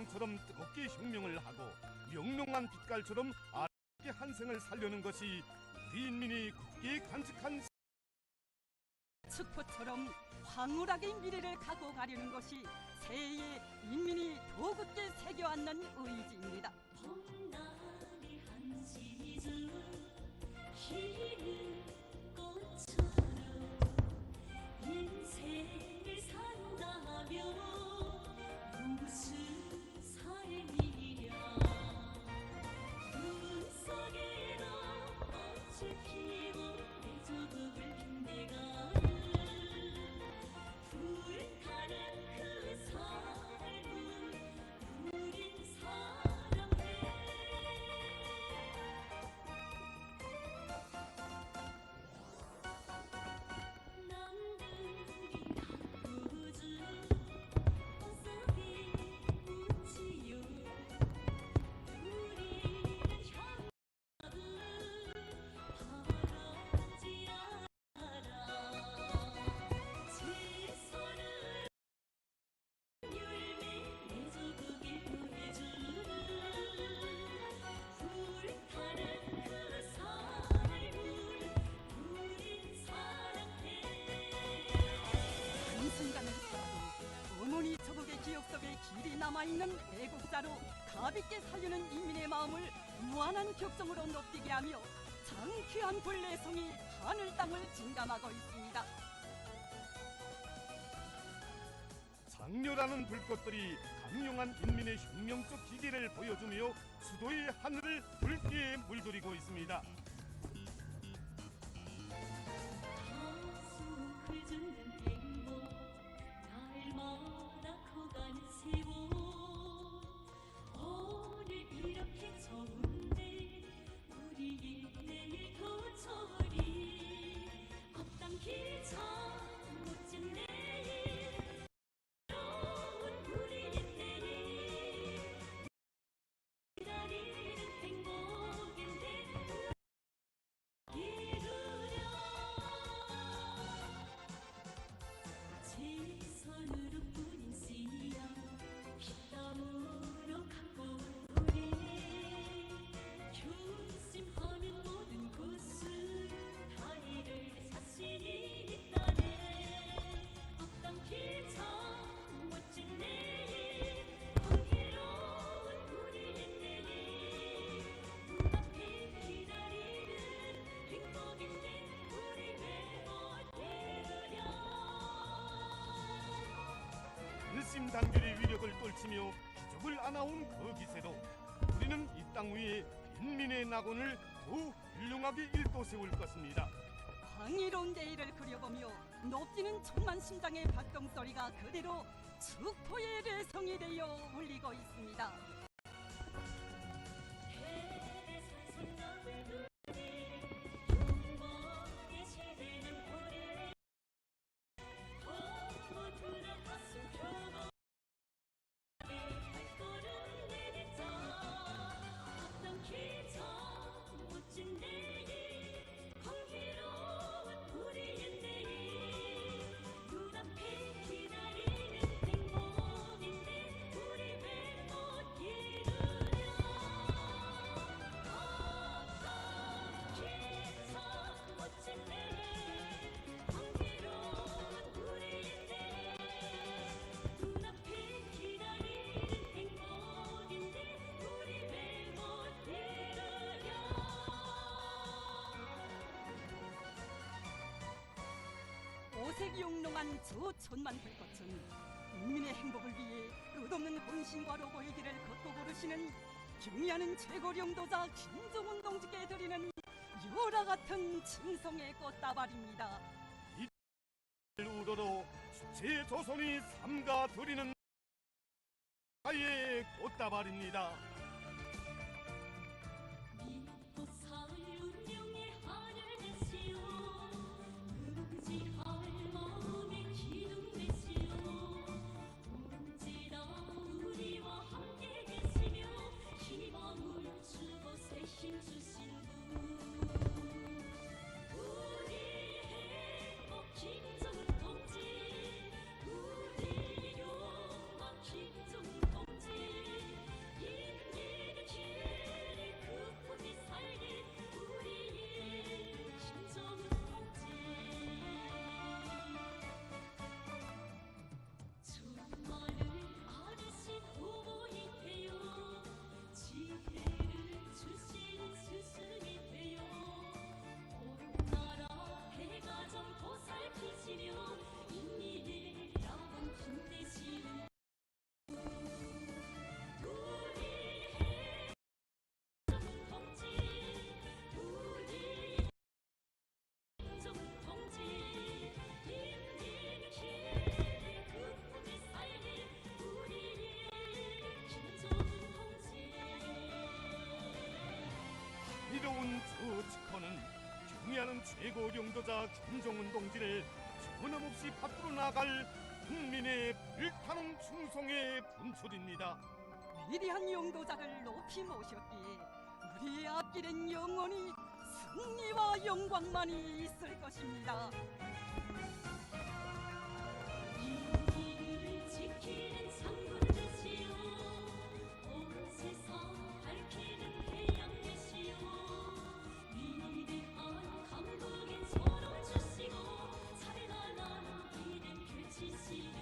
태양처럼 뜨겁게 혁명을 하고 영롱한 빛깔처럼 아름답게 한생을 살려는 것이 우리 인민이 굳게 간직한 축포처럼 황홀하게 미래를 가고 가려는 것이 새해에 인민이 더 굳게 새겨안는 의지입니다. 봄날이 한시즌 피는 꽃처럼 인생을 산다면 무슨 삶이랴. 눈속에다 꽃을 피워 내 조국을 빛내가는 불타는 그 삶을 우린 사랑해. 남들이 가꾸어준 꽃속에 묻지요. 우리는 향락을 바라지 않아. 제 손을 열매 내 조국에 보내주는 불타는 그 삶을 우린 사랑해. 한순간을서라도 어머니 조국의 기억 속에 길이 남아있는 애국자로 가볍게 살려는 인민의 마음을 무한한 격정으로 높이게 하며 장귀한 불내성이 하늘 땅을 진감하고 있습니다. 장렬하는 불꽃들이 강력한 인민의 혁명적 기계를 보여주며 수도의 하늘을 붉게 물들이고 있습니다. 가슴을 줍는 행복 날마다 커가는 세월 오늘 이렇게 좋은데 우리의 내일 더 저리 앞당길 참 멋진 내일 새로운 우리의 내일 기다리는 행복인데 이루려. 제 손으로 뿌린 씨앗 피땀으로 가꿔온 우리 효심하는 모든 곳을 다리를 자신이 있다네. 앞당길 참 멋진 내일 향기로운 우리의 내일 눈앞에 기다리는 행복인데 우리 왜 못 이루려. 일심단결의 위력을 떨치며 기적을 안아온 그 기세로 우리는 이 땅 위에 인민의 낙원을 더욱 훌륭하게 일도 세울 것입니다. 광희로운 내일을 그려보며 높이는 천만 심장의 박동소리가 그대로 축포의 레성이 되어 울리고 있습니다. 해산선 남을 눈이 용복의 시대는 우리 모두를 가슴 펴고 발걸음 내딛자. 앞당길 참 멋진 내일 향기로운 우리의 내일 눈앞에 기다리는 행복인데 우리 왜 못 이루려. 앞당길 참 멋진 내일 향기로운 우리의 내일 눈앞에 기다리는 행복인데 우리 왜 못 이루려. 오색이 용롱한 저 천만 불꽃은 인민의 행복을 위해 끝없는 헌신과 로고의 길을 걷고 고르시는 경의하는 최고령도자 김정은 동지께 드리는 열화 같은 칭송의 꽃다발입니다. 우러러 제 조선이 삼가 드리는 아의 꽃다발입니다. 믿고 살 운명의 하늘 되시오. 의지할 마음의 기둥 되시오. 언제나 우리와 함께 계시며 희망을 주고 새힘 주신 분. 우리 행복 김정은 동지, 우리 욕망 김정은 동지. 경의하는 최고領도자 김정은 동지를 변함없이 받들어 나갈 국민의 불타는 충성의 분출입니다. 위대한 용도자를 높이 모셨기에 우리의 앞길엔 영원히 승리와 영광만이 있을 것입니다. 이를 지키는 상군되시오 온 세상 밝히는 태양이시오 위대한 강국인 소름 주시고 찬란한 길을 펼치시는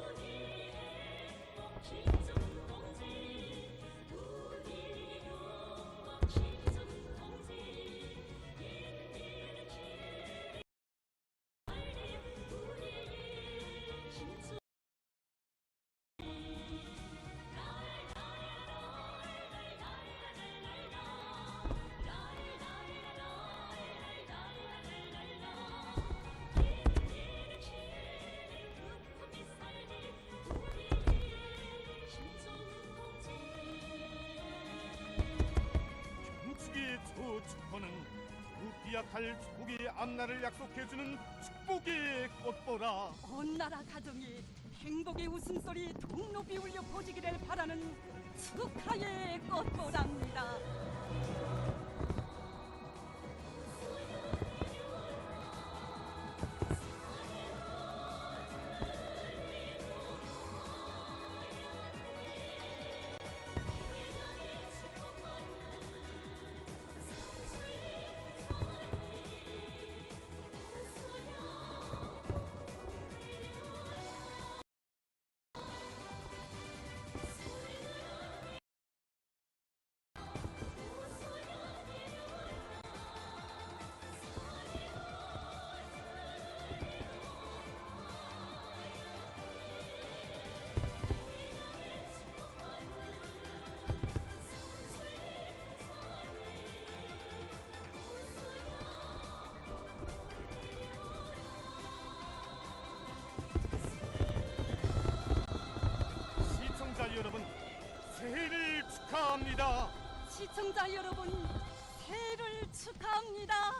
우리의 행복 김정은 동지 우리의 영광 김정은 동지 인민을 기리 우리의 김정은 인민을 기리 극복히 살리 우리의 김정은 동지 경축의 저 축포는 그 비약할 조국의 앞날을 약속해주는 축복의 꽃보라. 온 나라 가정이 행복의 웃음소리 동높이 울려 퍼지기를 바라는 축하의 꽃보답니다. 시청자 여러분, 새해를 축하합니다. 시청자 여러분, 새해를 축하합니다.